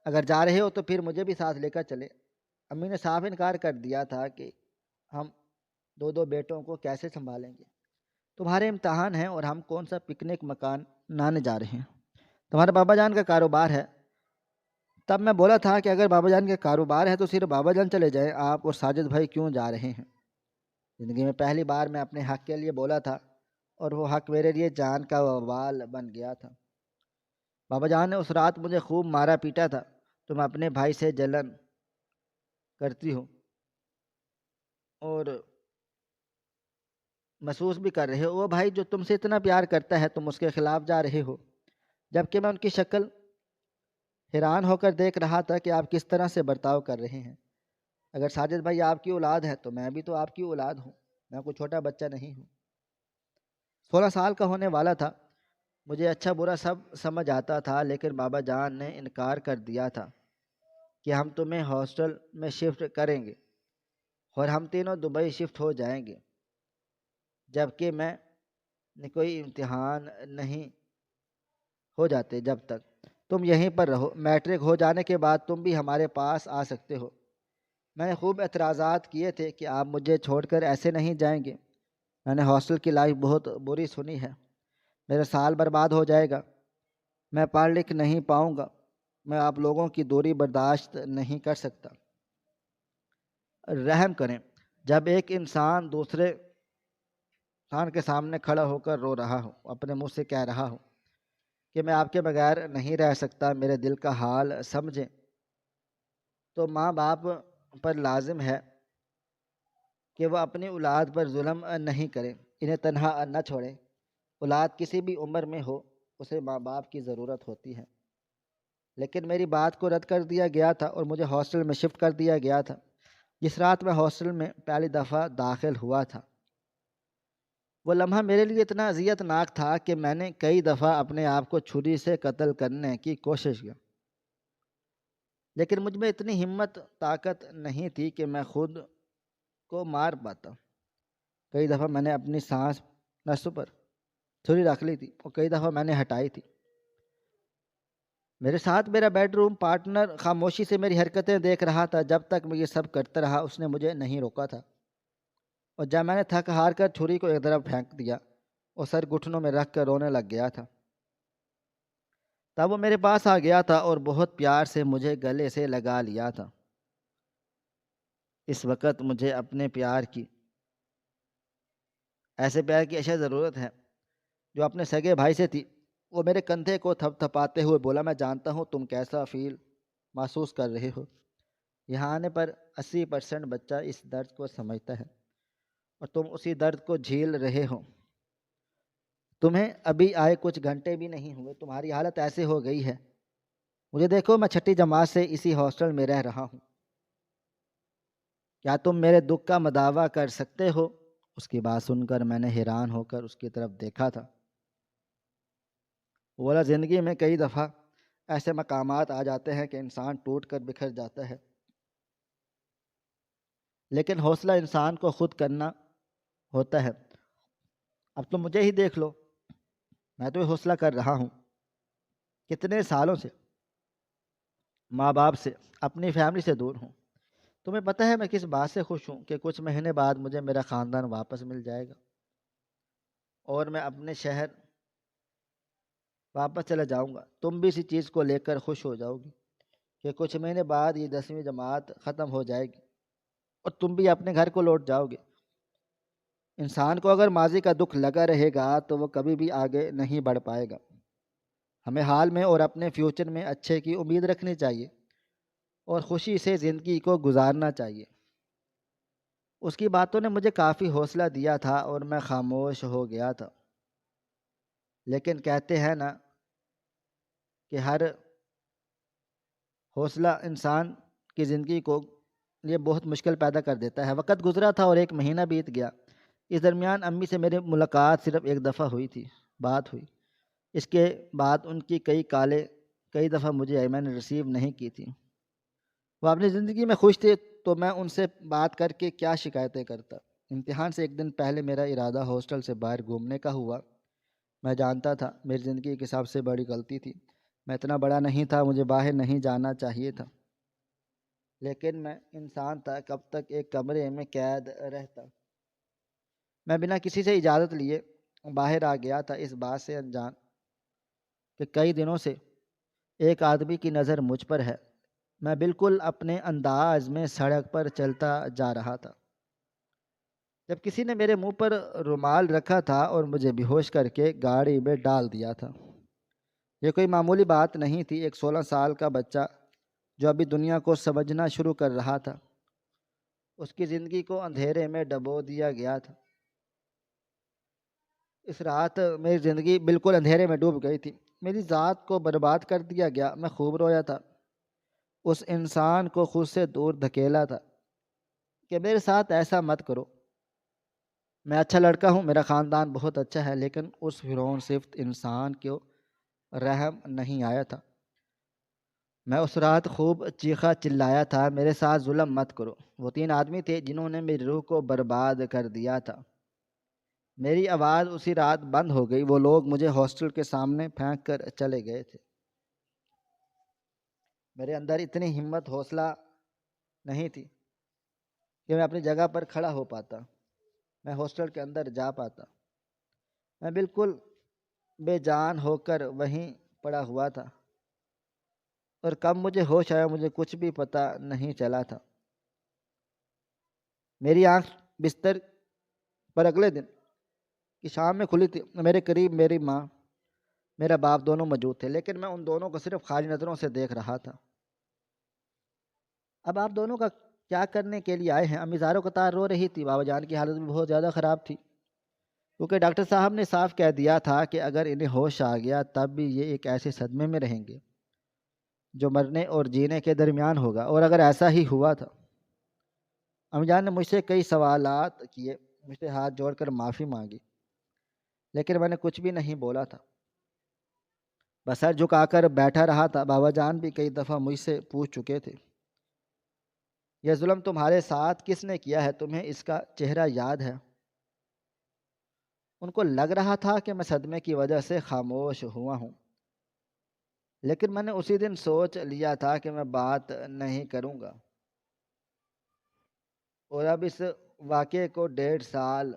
اگر جا رہے ہو تو پھر مجھے بھی ساتھ لے کر چلے۔ امی نے صاف انکار کر دیا تھا کہ ہم 2 بیٹوں کو کیسے سنبھالیں گے؟ تمہارے امتحان ہیں اور ہم کون سا پکنک مکان نانے جا رہے ہیں، تمہارے بابا جان کا کاروبار ہے۔ تب میں بولا تھا کہ اگر بابا جان کا کاروبار ہے تو صرف بابا جان چلے جائیں، آپ اور ساجد بھائی کیوں جا رہے ہیں؟ زندگی میں پہلی بار میں اپنے حق کے لیے بولا تھا اور وہ حق میرے لیے جان کا وبال بن گیا تھا۔ بابا جان نے اس رات مجھے خوب مارا پیٹا تھا۔ تم اپنے بھائی سے جلن کرتی ہو اور محسوس بھی کر رہے ہو، وہ بھائی جو تم سے اتنا پیار کرتا ہے تم اس کے خلاف جا رہے ہو۔ جبکہ میں ان کی شکل حیران ہو کر دیکھ رہا تھا کہ آپ کس طرح سے برتاؤ کر رہے ہیں۔ اگر ساجد بھائی آپ کی اولاد ہے تو میں بھی تو آپ کی اولاد ہوں، میں کوئی چھوٹا بچہ نہیں ہوں۔ 16 سال کا ہونے والا تھا، مجھے اچھا برا سب سمجھ آتا تھا، لیکن بابا جان نے انکار کر دیا تھا کہ ہم تمہیں ہاسٹل میں شفٹ کریں گے اور ہم تینوں دبئی شفٹ ہو جائیں گے، جبکہ میں نے کوئی امتحان نہیں ہو جاتے جب تک تم یہیں پر رہو۔ میٹرک ہو جانے کے بعد تم بھی ہمارے پاس آ سکتے ہو۔ میں نے خوب اعتراضات کیے تھے کہ آپ مجھے چھوڑ کر ایسے نہیں جائیں گے، میں نے ہاسٹل کی لائف بہت بری سنی ہے، میرا سال برباد ہو جائے گا، میں پڑھ لکھ نہیں پاؤں گا، میں آپ لوگوں کی دوری برداشت نہیں کر سکتا۔ رحم کریں، جب ایک انسان دوسرے انسان کے سامنے کھڑا ہو کر رو رہا ہو، اپنے منہ سے کہہ رہا ہو کہ میں آپ کے بغیر نہیں رہ سکتا، میرے دل کا حال سمجھیں، تو ماں باپ پر لازم ہے کہ وہ اپنی اولاد پر ظلم نہیں کریں، انہیں تنہا نہ چھوڑیں۔ اولاد کسی بھی عمر میں ہو، اسے ماں باپ کی ضرورت ہوتی ہے۔ لیکن میری بات کو رد کر دیا گیا تھا اور مجھے ہاسٹل میں شفٹ کر دیا گیا تھا۔ جس رات میں ہاسٹل میں پہلی دفعہ داخل ہوا تھا، وہ لمحہ میرے لیے اتنا اذیت ناک تھا کہ میں نے کئی دفعہ اپنے آپ کو چھری سے قتل کرنے کی کوشش کی، لیکن مجھ میں اتنی ہمت طاقت نہیں تھی کہ میں خود کو مار پاتا۔ کئی دفعہ میں نے اپنی سانس نسوں پر چھری رکھ لی تھی اور کئی دفعہ میں نے ہٹائی تھی۔ میرے ساتھ میرا بیڈ روم پارٹنر خاموشی سے میری حرکتیں دیکھ رہا تھا۔ جب تک میں یہ سب کرتا رہا اس نے مجھے نہیں روکا تھا، اور جب میں نے تھک ہار کر چھری کو ایک طرف پھینک دیا اور سر گھٹنوں میں رکھ کر رونے لگ گیا تھا، تب وہ میرے پاس آ گیا تھا اور بہت پیار سے مجھے گلے سے لگا لیا تھا۔ اس وقت مجھے اپنے پیار کی، ایسے پیار کی اشد ضرورت ہے جو اپنے سگے بھائی سے تھی۔ وہ میرے کندھے کو تھپ تھپاتے ہوئے بولا، میں جانتا ہوں تم کیسا محسوس کر رہے ہو۔ یہاں آنے پر 80% بچہ اس درد کو سمجھتا ہے اور تم اسی درد کو جھیل رہے ہو۔ تمہیں ابھی آئے کچھ گھنٹے بھی نہیں ہوئے، تمہاری حالت ایسے ہو گئی ہے۔ مجھے دیکھو، میں 6ٹھی جماعت سے اسی ہاسٹل میں رہ رہا ہوں۔ کیا تم میرے دکھ کا مداوع کر سکتے ہو؟ اس کی بات سن کر میں نے حیران ہو کر اس کی طرف دیکھا تھا۔ بولا، زندگی میں کئی دفعہ ایسے مقامات آ جاتے ہیں کہ انسان ٹوٹ کر بکھر جاتا ہے، لیکن حوصلہ انسان کو خود کرنا ہوتا ہے۔ اب تم مجھے ہی دیکھ لو، میں تو یہ حوصلہ کر رہا ہوں، کتنے سالوں سے ماں باپ سے، اپنی فیملی سے دور ہوں۔ تمہیں پتہ ہے میں کس بات سے خوش ہوں کہ کچھ مہینے بعد مجھے میرا خاندان واپس مل جائے گا اور میں اپنے شہر واپس چلا جاؤں گا۔ تم بھی اسی چیز کو لے کر خوش ہو جاؤ گی کہ کچھ مہینے بعد یہ 10ویں جماعت ختم ہو جائے گی اور تم بھی اپنے گھر کو لوٹ جاؤ گے۔ انسان کو اگر ماضی کا دکھ لگا رہے گا تو وہ کبھی بھی آگے نہیں بڑھ پائے گا۔ ہمیں حال میں اور اپنے فیوچر میں اچھے کی امید رکھنی چاہیے اور خوشی سے زندگی کو گزارنا چاہیے۔ اس کی باتوں نے مجھے کافی حوصلہ دیا تھا اور میں خاموش ہو گیا تھا۔ لیکن کہتے ہیں نا کہ ہر حوصلہ انسان کی زندگی کو یہ بہت مشکل پیدا کر دیتا ہے۔ وقت گزرا تھا اور 1 مہینہ بیت گیا۔ اس درمیان امی سے میری ملاقات صرف ایک دفعہ ہوئی تھی، بات ہوئی۔ اس کے بعد ان کی کئی کالیں کئی دفعہ مجھے میں نے ریسیو نہیں کی تھی۔ وہ اپنی زندگی میں خوش تھے تو میں ان سے بات کر کے کیا شکایتیں کرتا۔ امتحان سے ایک دن پہلے میرا ارادہ ہاسٹل سے باہر گھومنے کا ہوا۔ میں جانتا تھا میری زندگی کی سب سے بڑی غلطی تھی۔ میں اتنا بڑا نہیں تھا، مجھے باہر نہیں جانا چاہیے تھا، لیکن میں انسان تھا، کب تک ایک کمرے میں قید رہتا۔ میں بنا کسی سے اجازت لیے باہر آ گیا تھا، اس بات سے انجان کہ کئی دنوں سے ایک آدمی کی نظر مجھ پر ہے۔ میں بالکل اپنے انداز میں سڑک پر چلتا جا رہا تھا جب کسی نے میرے منہ پر رومال رکھا تھا اور مجھے بے ہوش کر کے گاڑی میں ڈال دیا تھا۔ یہ کوئی معمولی بات نہیں تھی۔ ایک 16 سال کا بچہ جو ابھی دنیا کو سمجھنا شروع کر رہا تھا، اس کی زندگی کو اندھیرے میں ڈبو دیا گیا تھا۔ اس رات میری زندگی بالکل اندھیرے میں ڈوب گئی تھی، میری ذات کو برباد کر دیا گیا۔ میں خوب رویا تھا، اس انسان کو خود سے دور دھکیلا تھا کہ میرے ساتھ ایسا مت کرو۔ میں اچھا لڑکا ہوں، میرا خاندان بہت اچھا ہے، لیکن اس فرعون صفت انسان کو رحم نہیں آیا تھا۔ میں اس رات خوب چیخا چلایا تھا، میرے ساتھ ظلم مت کرو۔ وہ 3 آدمی تھے جنہوں نے میری روح کو برباد کر دیا تھا۔ میری آواز اسی رات بند ہو گئی۔ وہ لوگ مجھے ہاسٹل کے سامنے پھینک کر چلے گئے تھے۔ میرے اندر اتنی ہمت حوصلہ نہیں تھی کہ میں اپنی جگہ پر کھڑا ہو پاتا، میں ہاسٹل کے اندر جا پاتا۔ میں بالکل بے جان ہو کر وہیں پڑا ہوا تھا، اور کب مجھے ہوش آیا مجھے کچھ بھی پتہ نہیں چلا تھا۔ میری آنکھ بستر پر اگلے دن کی شام میں کھلی تھی۔ میرے قریب میری ماں، میرا باپ دونوں موجود تھے، لیکن میں ان دونوں کو صرف خالی نظروں سے دیکھ رہا تھا۔ اب آپ دونوں کا کیا کرنے کے لیے آئے ہیں؟ امی زاروں قطار رو رہی تھی۔ بابا جان کی حالت بھی بہت زیادہ خراب تھی، کیونکہ ڈاکٹر صاحب نے صاف کہہ دیا تھا کہ اگر انہیں ہوش آ گیا تب بھی یہ ایک ایسے صدمے میں رہیں گے جو مرنے اور جینے کے درمیان ہوگا، اور اگر ایسا ہی ہوا تھا۔ امی جان نے مجھ سے کئی سوالات کیے، مجھ سے ہاتھ جوڑ کر معافی مانگی، لیکن میں نے کچھ بھی نہیں بولا تھا، بس سر جھکا کر بیٹھا رہا تھا۔ بابا جان بھی کئی دفعہ مجھ سے پوچھ چکے تھے، یہ ظلم تمہارے ساتھ کس نے کیا ہے؟ تمہیں اس کا چہرہ یاد ہے؟ ان کو لگ رہا تھا کہ میں صدمے کی وجہ سے خاموش ہوا ہوں، لیکن میں نے اسی دن سوچ لیا تھا کہ میں بات نہیں کروں گا، اور اب اس واقعے کو 1.5 سال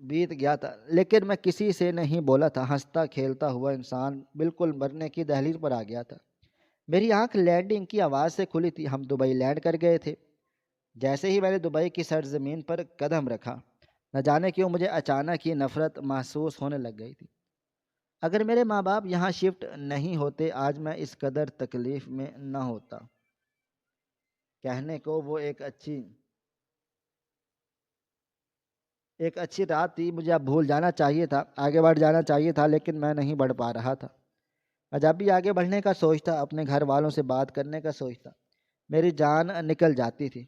بیت گیا تھا، لیکن میں کسی سے نہیں بولا تھا۔ ہنستا کھیلتا ہوا انسان بالکل مرنے کی دہلیز پر آ گیا تھا۔ میری آنکھ لینڈنگ کی آواز سے کھلی تھی۔ ہم دبئی لینڈ کر گئے تھے۔ جیسے ہی میں نے دبئی کی سرزمین پر قدم رکھا، نہ جانے کیوں مجھے اچانک ہی نفرت محسوس ہونے لگ گئی تھی۔ اگر میرے ماں باپ یہاں شفٹ نہیں ہوتے آج میں اس قدر تکلیف میں نہ ہوتا۔ کہنے کو وہ ایک اچھی رات تھی، مجھے اب بھول جانا چاہیے تھا، آگے بڑھ جانا چاہیے تھا، لیکن میں نہیں بڑھ پا رہا تھا۔ میں جب بھی آگے بڑھنے کا سوچتا، اپنے گھر والوں سے بات کرنے کا سوچتا، میری جان نکل جاتی تھی۔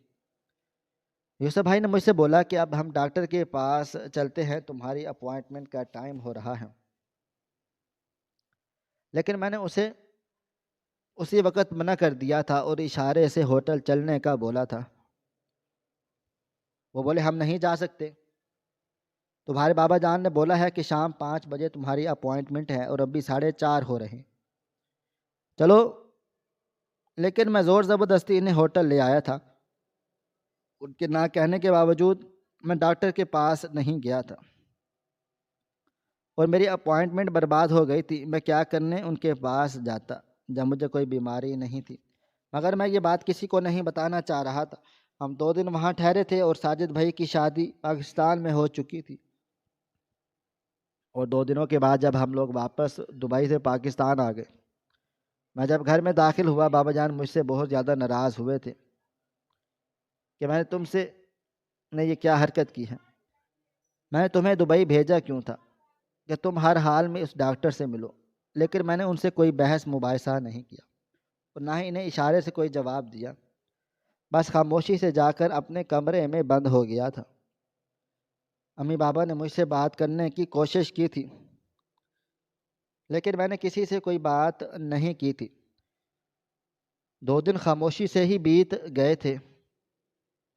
یوسف بھائی نے مجھ سے بولا کہ اب ہم ڈاکٹر کے پاس چلتے ہیں، تمہاری اپوائنٹمنٹ کا ٹائم ہو رہا ہے، لیکن میں نے اسے اسی وقت منع کر دیا تھا اور اشارے سے ہوٹل چلنے کا بولا تھا۔ وہ بولے ہم نہیں جا سکتے، تمہارے بابا جان نے بولا ہے کہ شام 5 بجے تمہاری اپوائنٹمنٹ ہے اور ابھی 4:30 ہو رہے ہیں، چلو۔ لیکن میں زور زبردستی انہیں ہوٹل لے آیا تھا۔ ان کے نہ کہنے کے باوجود میں ڈاکٹر کے پاس نہیں گیا تھا، اور میری اپوائنٹمنٹ برباد ہو گئی تھی۔ میں کیا کرنے ان کے پاس جاتا جب مجھے کوئی بیماری نہیں تھی؟ مگر میں یہ بات کسی کو نہیں بتانا چاہ رہا تھا۔ ہم 2 دن وہاں ٹھہرے تھے اور ساجد بھائی کی شادی پاکستان میں ہو چکی تھی، اور 2 دنوں کے بعد جب ہم لوگ واپس دبئی سے پاکستان آ گئے، میں جب گھر میں داخل ہوا بابا جان مجھ سے بہت زیادہ ناراض ہوئے تھے کہ میں نے تم سے یہ کیا حرکت کی ہے۔ میں نے تمہیں دبئی بھیجا کیوں تھا کہ تم ہر حال میں اس ڈاکٹر سے ملو، لیکن میں نے ان سے کوئی بحث مباحثہ نہیں کیا اور نہ ہی انہیں اشارے سے کوئی جواب دیا، بس خاموشی سے جا کر اپنے کمرے میں بند ہو گیا تھا۔ امی بابا نے مجھ سے بات کرنے کی کوشش کی تھی، لیکن میں نے کسی سے کوئی بات نہیں کی تھی۔ 2 دن خاموشی سے ہی بیت گئے تھے،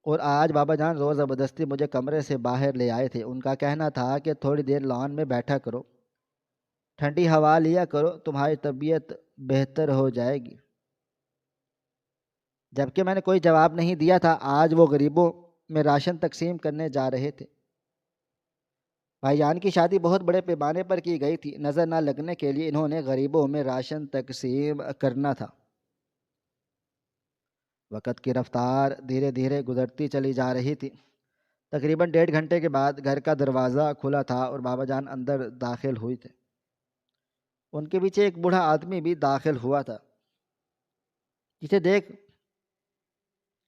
اور آج بابا جان زور زبردستی مجھے کمرے سے باہر لے آئے تھے۔ ان کا کہنا تھا کہ تھوڑی دیر لان میں بیٹھا کرو، ٹھنڈی ہوا لیا کرو، تمہاری طبیعت بہتر ہو جائے گی۔ جبکہ میں نے کوئی جواب نہیں دیا تھا۔ آج وہ غریبوں میں راشن تقسیم کرنے جا رہے تھے۔ بھائی جان کی شادی بہت بڑے پیمانے پر کی گئی تھی، نظر نہ لگنے کے لیے انہوں نے غریبوں میں راشن تقسیم کرنا تھا۔ وقت کی رفتار دھیرے دھیرے گزرتی چلی جا رہی تھی۔ تقریباً 1.5 گھنٹے کے بعد گھر کا دروازہ کھلا تھا اور بابا جان اندر داخل ہوئے تھے۔ ان کے پیچھے ایک بوڑھا آدمی بھی داخل ہوا تھا، جسے دیکھ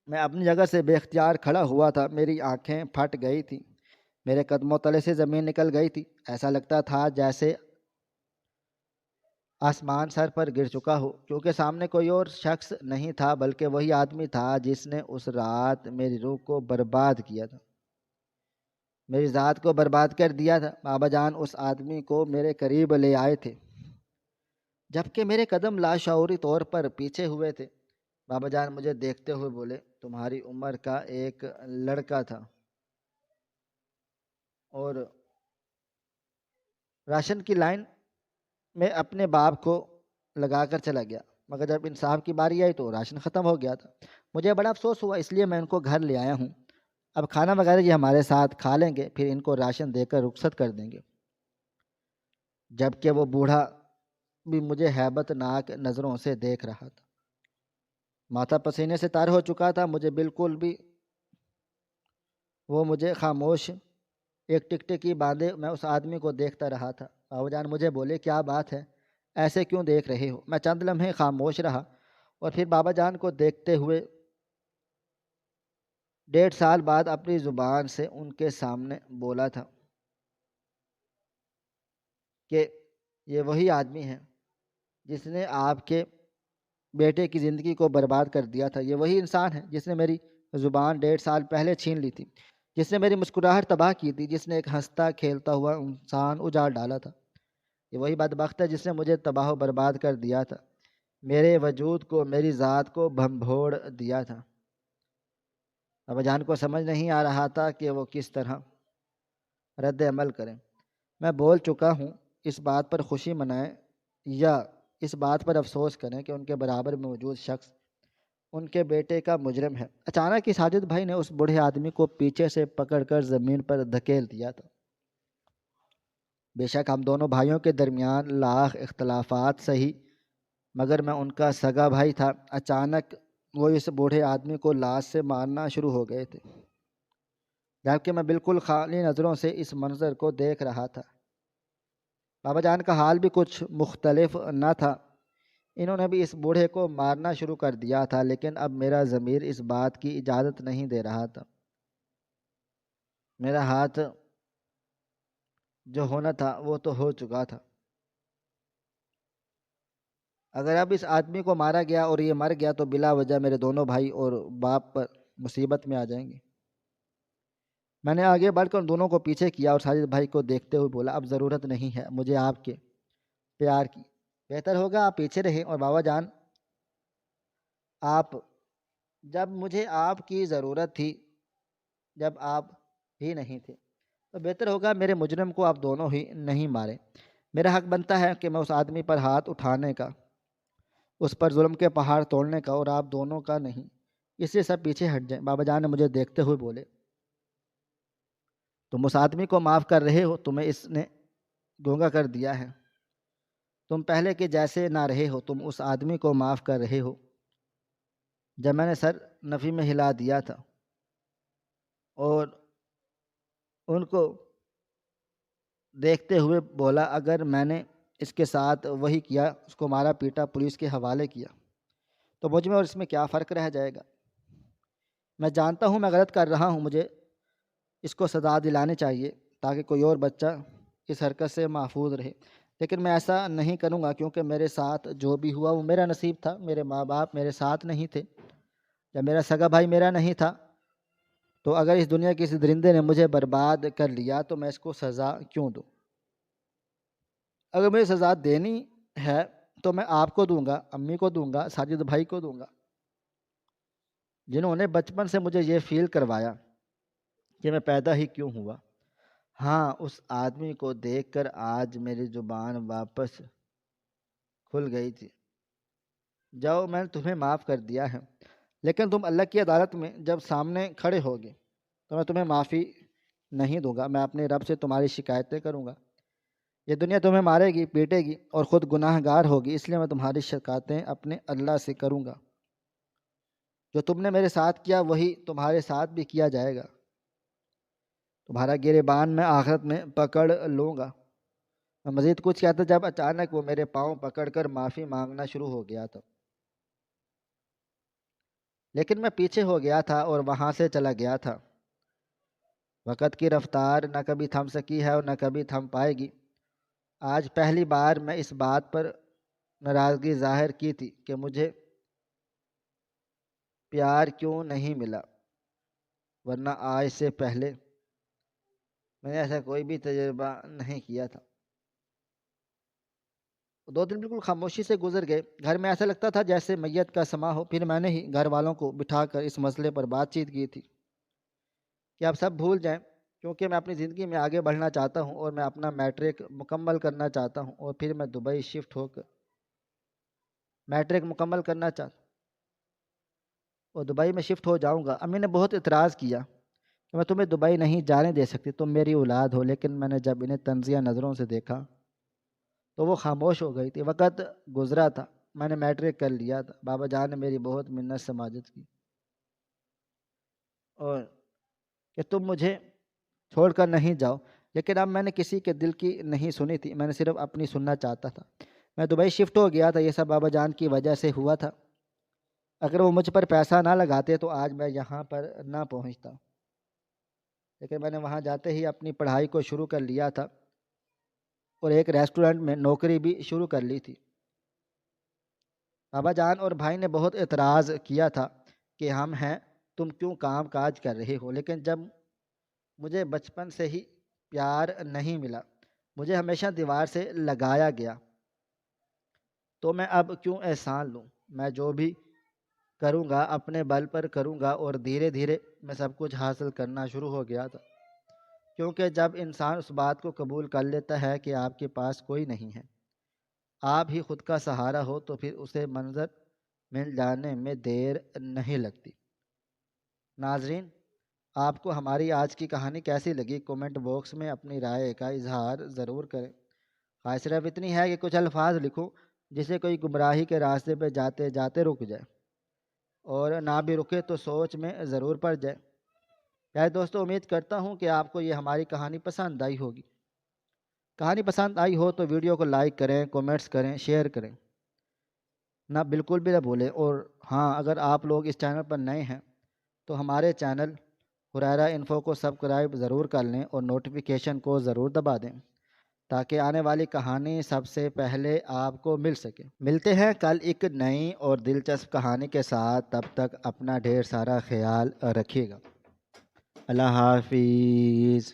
میں اپنی جگہ سے بے اختیار کھڑا ہوا تھا۔ میری آنکھیں پھٹ گئی تھیں، میرے قدموں تلے سے زمین نکل گئی تھی۔ ایسا لگتا تھا جیسے آسمان سر پر گر چکا ہو، کیونکہ سامنے کوئی اور شخص نہیں تھا بلکہ وہی آدمی تھا جس نے اس رات میری روح کو برباد کیا تھا، میری ذات کو برباد کر دیا تھا۔ بابا جان اس آدمی کو میرے قریب لے آئے تھے، جبکہ میرے قدم لاشعوری طور پر پیچھے ہوئے تھے۔ بابا جان مجھے دیکھتے ہوئے بولے، تمہاری عمر کا ایک لڑکا تھا اور راشن کی لائن میں اپنے باپ کو لگا کر چلا گیا، مگر جب انصاف کی باری آئی تو راشن ختم ہو گیا تھا۔ مجھے بڑا افسوس ہوا، اس لیے میں ان کو گھر لے آیا ہوں۔ اب کھانا وغیرہ یہ ہمارے ساتھ کھا لیں گے، پھر ان کو راشن دے کر رخصت کر دیں گے۔ جبکہ وہ بوڑھا بھی مجھے ہیبت ناک نظروں سے دیکھ رہا تھا۔ ماتھا پسینے سے تر ہو چکا تھا، وہ مجھے خاموش ایک ٹکٹکی باندھے میں اس آدمی کو دیکھتا رہا تھا۔ بابا جان مجھے بولے، کیا بات ہے، ایسے کیوں دیکھ رہے ہو؟ میں چند لمحے خاموش رہا اور پھر بابا جان کو دیکھتے ہوئے 1.5 سال بعد اپنی زبان سے ان کے سامنے بولا تھا کہ یہ وہی آدمی ہے جس نے آپ کے بیٹے کی زندگی کو برباد کر دیا تھا، یہ وہی انسان ہے جس نے میری زبان 1.5 سال پہلے چھین لی تھی، جس نے میری مسکراہٹ تباہ کی تھی، جس نے ایک ہنستا کھیلتا ہوا انسان اجاڑ ڈالا تھا۔ یہ وہی بدبخت ہے جس نے مجھے تباہ و برباد کر دیا تھا، میرے وجود کو، میری ذات کو بھنبھوڑ دیا تھا۔ ابا جان کو سمجھ نہیں آ رہا تھا کہ وہ کس طرح رد عمل کریں۔ میں بول چکا ہوں، اس بات پر خوشی منائیں یا اس بات پر افسوس کریں کہ ان کے برابر موجود شخص ان کے بیٹے کا مجرم ہے۔ اچانک ہی ساجد بھائی نے اس بوڑھے آدمی کو پیچھے سے پکڑ کر زمین پر دھکیل دیا تھا۔ بے شک ہم دونوں بھائیوں کے درمیان لاکھ اختلافات سہی، مگر میں ان کا سگا بھائی تھا۔ اچانک وہ اس بوڑھے آدمی کو لاش سے مارنا شروع ہو گئے تھے، جبکہ میں بالکل خالی نظروں سے اس منظر کو دیکھ رہا تھا۔ بابا جان کا حال بھی کچھ مختلف نہ تھا، انہوں نے بھی اس بوڑھے کو مارنا شروع کر دیا تھا، لیکن اب میرا ضمیر اس بات کی اجازت نہیں دے رہا تھا۔ میرا ہاتھ جو ہونا تھا وہ تو ہو چکا تھا۔ اگر اب اس آدمی کو مارا گیا اور یہ مر گیا تو بلا وجہ میرے دونوں بھائی اور باپ پر مصیبت میں آ جائیں گے۔ میں نے آگے بڑھ کر ان دونوں کو پیچھے کیا اور ساجد بھائی کو دیکھتے ہوئے بولا، اب ضرورت نہیں ہے مجھے آپ کے پیار کی، بہتر ہوگا آپ پیچھے رہیں، اور بابا جان آپ، جب مجھے آپ کی ضرورت تھی، جب آپ ہی نہیں تھے، تو بہتر ہوگا میرے مجرم کو آپ دونوں ہی نہیں ماریں۔ میرا حق بنتا ہے کہ میں اس آدمی پر ہاتھ اٹھانے کا، اس پر ظلم کے پہاڑ توڑنے کا، اور آپ دونوں کا نہیں، اس لیے سب پیچھے ہٹ جائیں۔ بابا جان نے مجھے دیکھتے ہوئے بولے، تم اس آدمی کو معاف کر رہے ہو، تمہیں اس نے گونگا کر دیا ہے، تم پہلے کے جیسے نہ رہے ہو، تم اس آدمی کو معاف کر رہے ہو۔ جب میں نے سر نفی میں ہلا دیا تھا اور ان کو دیکھتے ہوئے بولا، اگر میں نے اس کے ساتھ وہی کیا، اس کو مارا پیٹا، پولیس کے حوالے کیا، تو مجھ میں اور اس میں کیا فرق رہ جائے گا؟ میں جانتا ہوں میں غلط کر رہا ہوں، مجھے اس کو سزا دلانی چاہیے تاکہ کوئی اور بچہ اس حرکت سے محفوظ رہے، لیکن میں ایسا نہیں کروں گا، کیونکہ میرے ساتھ جو بھی ہوا وہ میرا نصیب تھا۔ میرے ماں باپ میرے ساتھ نہیں تھے، جب میرا سگا بھائی میرا نہیں تھا، تو اگر اس دنیا کے کسی درندے نے مجھے برباد کر لیا تو میں اس کو سزا کیوں دوں؟ اگر مجھے سزا دینی ہے تو میں آپ کو دوں گا، امی کو دوں گا، ساجد بھائی کو دوں گا، جنہوں نے بچپن سے مجھے یہ فیل کروایا کہ میں پیدا ہی کیوں ہوا۔ ہاں، اس آدمی کو دیکھ کر آج میری زبان واپس کھل گئی تھی۔ جاؤ، میں نے تمہیں معاف کر دیا ہے، لیکن تم اللہ کی عدالت میں جب سامنے کھڑے ہوگے تو میں تمہیں معافی نہیں دوں گا، میں اپنے رب سے تمہاری شکایتیں کروں گا۔ یہ دنیا تمہیں مارے گی، پیٹے گی اور خود گناہ گار ہوگی، اس لیے میں تمہاری شکایتیں اپنے اللہ سے کروں گا۔ جو تم نے میرے ساتھ کیا وہی تمہارے ساتھ بھی کیا جائے گا، تمہارا گریبان میں آخرت میں پکڑ لوں گا۔ میں مزید کچھ کہتا جب اچانک وہ میرے پاؤں پکڑ کر معافی مانگنا شروع ہو گیا تھا، لیکن میں پیچھے ہو گیا تھا اور وہاں سے چلا گیا تھا۔ وقت کی رفتار نہ کبھی تھم سکی ہے اور نہ کبھی تھم پائے گی۔ آج پہلی بار میں اس بات پر ناراضگی ظاہر کی تھی کہ مجھے پیار کیوں نہیں ملا، ورنہ آج سے پہلے میں نے ایسا کوئی بھی تجربہ نہیں کیا تھا۔ 2 دن بالکل خاموشی سے گزر گئے، گھر میں ایسا لگتا تھا جیسے میت کا سما ہو۔ پھر میں نے ہی گھر والوں کو بٹھا کر اس مسئلے پر بات چیت کی تھی کہ آپ سب بھول جائیں، کیونکہ میں اپنی زندگی میں آگے بڑھنا چاہتا ہوں اور میں اپنا میٹرک مکمل کرنا چاہتا ہوں، اور پھر میں دبئی شفٹ ہو کر میٹرک مکمل کرنا چاہتا ہوں اور دبئی میں شفٹ ہو جاؤں گا۔ امی نے بہت اعتراض کیا کہ میں تمہیں دبئی نہیں جانے دے سکتی، تم میری اولاد ہو، لیکن میں نے جب انہیں طنزیہ نظروں سے دیکھا تو وہ خاموش ہو گئی تھی۔ وقت گزرا تھا، میں نے میٹرک کر لیا تھا، بابا جان نے میری بہت منت سماجت کی اور کہ تم مجھے چھوڑ کر نہیں جاؤ، لیکن اب میں نے کسی کے دل کی نہیں سنی تھی، میں نے صرف اپنی سننا چاہتا تھا۔ میں دبئی شفٹ ہو گیا تھا، یہ سب بابا جان کی وجہ سے ہوا تھا۔ اگر وہ مجھ پر پیسہ نہ لگاتے تو آج میں یہاں پر نہ پہنچتا، لیکن میں نے وہاں جاتے ہی اپنی پڑھائی کو شروع کر لیا تھا اور ایک ریسٹورنٹ میں نوکری بھی شروع کر لی تھی۔ بابا جان اور بھائی نے بہت اعتراض کیا تھا کہ ہم ہیں، تم کیوں کام کاج کر رہے ہو، لیکن جب مجھے بچپن سے ہی پیار نہیں ملا، مجھے ہمیشہ دیوار سے لگایا گیا، تو میں اب کیوں احسان لوں؟ میں جو بھی کروں گا اپنے بل پر کروں گا، اور دھیرے دھیرے میں سب کچھ حاصل کرنا شروع ہو گیا تھا، کیونکہ جب انسان اس بات کو قبول کر لیتا ہے کہ آپ کے پاس کوئی نہیں ہے، آپ ہی خود کا سہارا ہو، تو پھر اسے منظر مل جانے میں دیر نہیں لگتی۔ ناظرین، آپ کو ہماری آج کی کہانی کیسی لگی؟ کومنٹ باکس میں اپنی رائے کا اظہار ضرور کریں۔ خواہش صرف اتنی ہے کہ کچھ الفاظ لکھوں جسے کوئی گمراہی کے راستے پہ جاتے جاتے رک جائے، اور نہ بھی رکے تو سوچ میں ضرور پڑ جائے۔ پیارے دوستو، امید کرتا ہوں کہ آپ کو یہ ہماری کہانی پسند آئی ہوگی۔ کہانی پسند آئی ہو تو ویڈیو کو لائک کریں، کومنٹس کریں، شیئر کریں، نہ بالکل بھی نہ بھولیں۔ اور ہاں، اگر آپ لوگ اس چینل پر نئے ہیں تو ہمارے چینل حریرہ انفو کو سبسکرائب ضرور کر لیں اور نوٹیفیکیشن کو ضرور دبا دیں، تاکہ آنے والی کہانی سب سے پہلے آپ کو مل سکے۔ ملتے ہیں کل ایک نئی اور دلچسپ کہانی کے ساتھ، تب تک اپنا ڈھیر سارا خیال رکھیے گا۔ اللہ حافظ۔